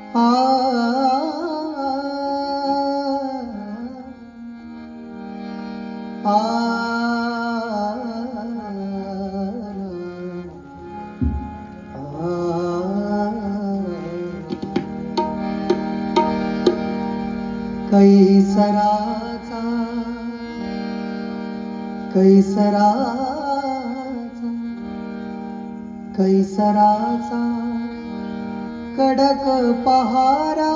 आ आ कैसराचा कैसराचा कैसराचा कडक पहारा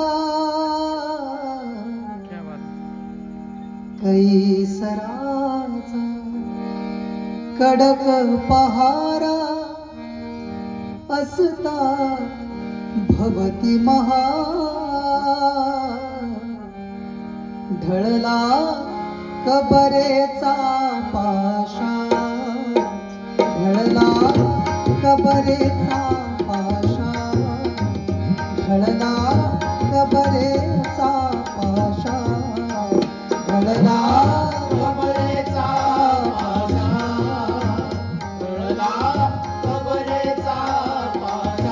कैसराचा कडक पहारा असता भवती महा ढळला कबरेचा पाषाण ढळला कबरेचा पाषाण ढळला कबरेचा पाषाण ढळला कबरेचा पाषाण ढळला कबरेचा पाषाण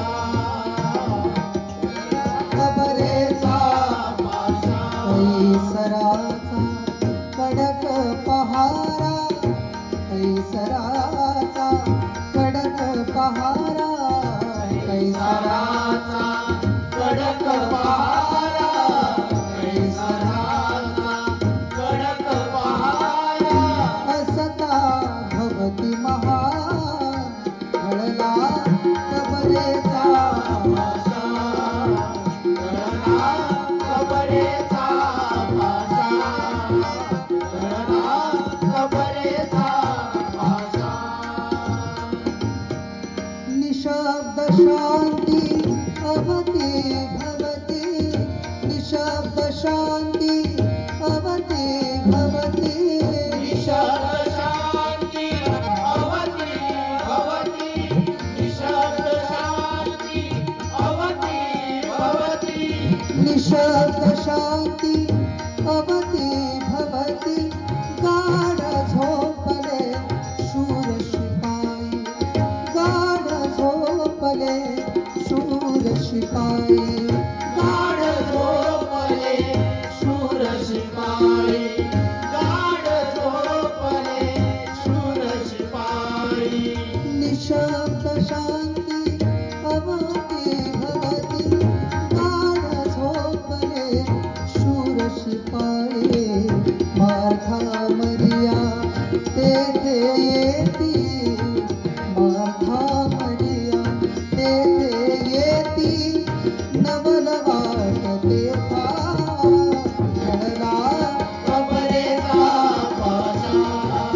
कबरेचा कैसराचा कडक पहारा कैसराचा कडक पहारा कैसराचा कडक पहारा कैसराचा कडक पहारा असता भवती महा ढळला कबरेचा पाषाण ढळला कबरेचा निशब्द शांती अवती भवती निशब्द शांती अवती भवती निशब्द शांती अवती भवती निशब्द शांती अवती भवती निशब्द शांती अवती भवती गाढ झोपले शूर शिपाई गाढ झोपले शूर शिपाई गाढ झोपले शूर शिपाई गाढ झोपले शूर शिपाई निशब्द शांती अवती भवती गाढ झोपले शूर शिपाई मार्था मरिया तेथे येती मार्था मरिया तेथे येती नवल वाटते ढळला कबरेचा पाषाण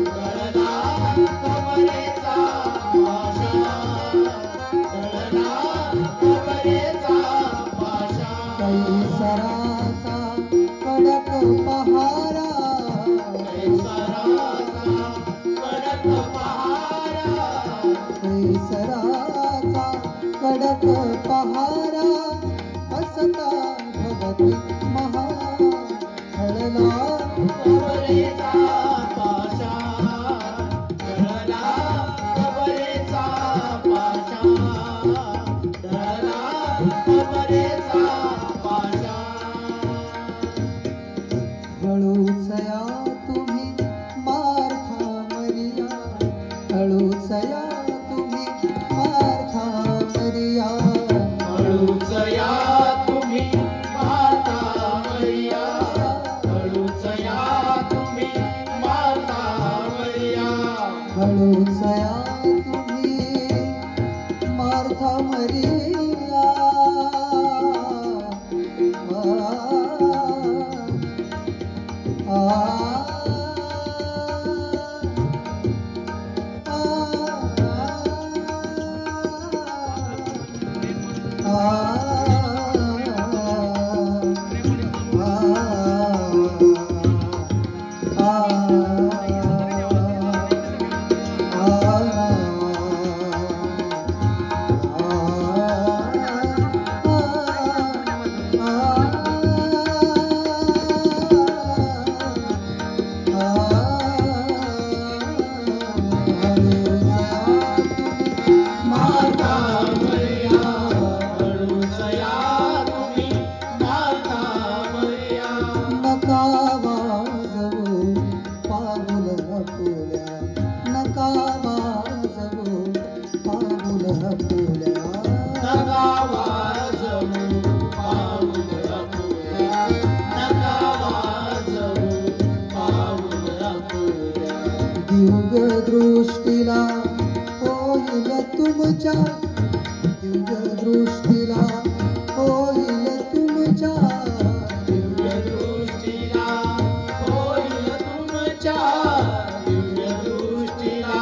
ढळला कबरेचा पाषाण ढळला कबरेचा पाषाण कैसराचा कडक पहारा कैसराचा कडक पहारा कैसराचा कडक पहारा असता भवती महा ढळला कबरेचा पाषाण ढळला कबरेचा पाषाण ढळला कबरेचा हळूचया तुम्ही मार्था मरिया हळूचया तुम्ही मार्था मरिया हळूचया तुम्ही मार्था मरिया हळूचया तुम्ही मार्था मरिया हळूचया तुम्ही मार्था मरिया तुमच्या दिव्य दृष्टीला होईल तुमच्या दिव्य दृष्टीला होईल तुमच्या दिव्य दृष्टीला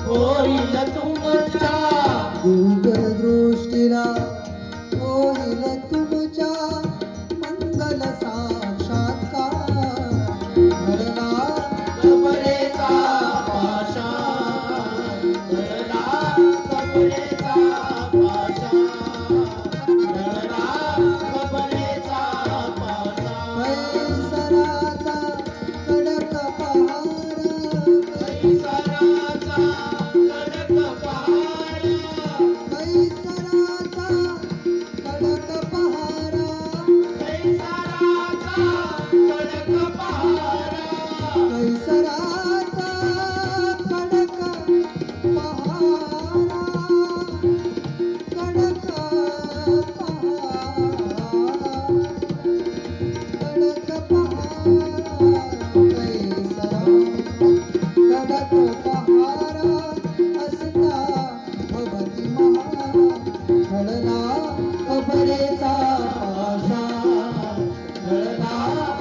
होईल तुमच्या दिव्य दृष्टीला होईल तुमच्या मंगल साक्षात्कार घडला कबरेचा पाषाण घडला कबरेचा पाषाण घडला कबरेचा पाषाण कैसराचा कडक पहार कैसराचा कडक पहाड कैसराचा कडक पहार कैसराचा कडक पहाड कैसराचा कडक पहारा कडक कडक पहारा असता भवती महा घडला कबरेचा पाषाण घडला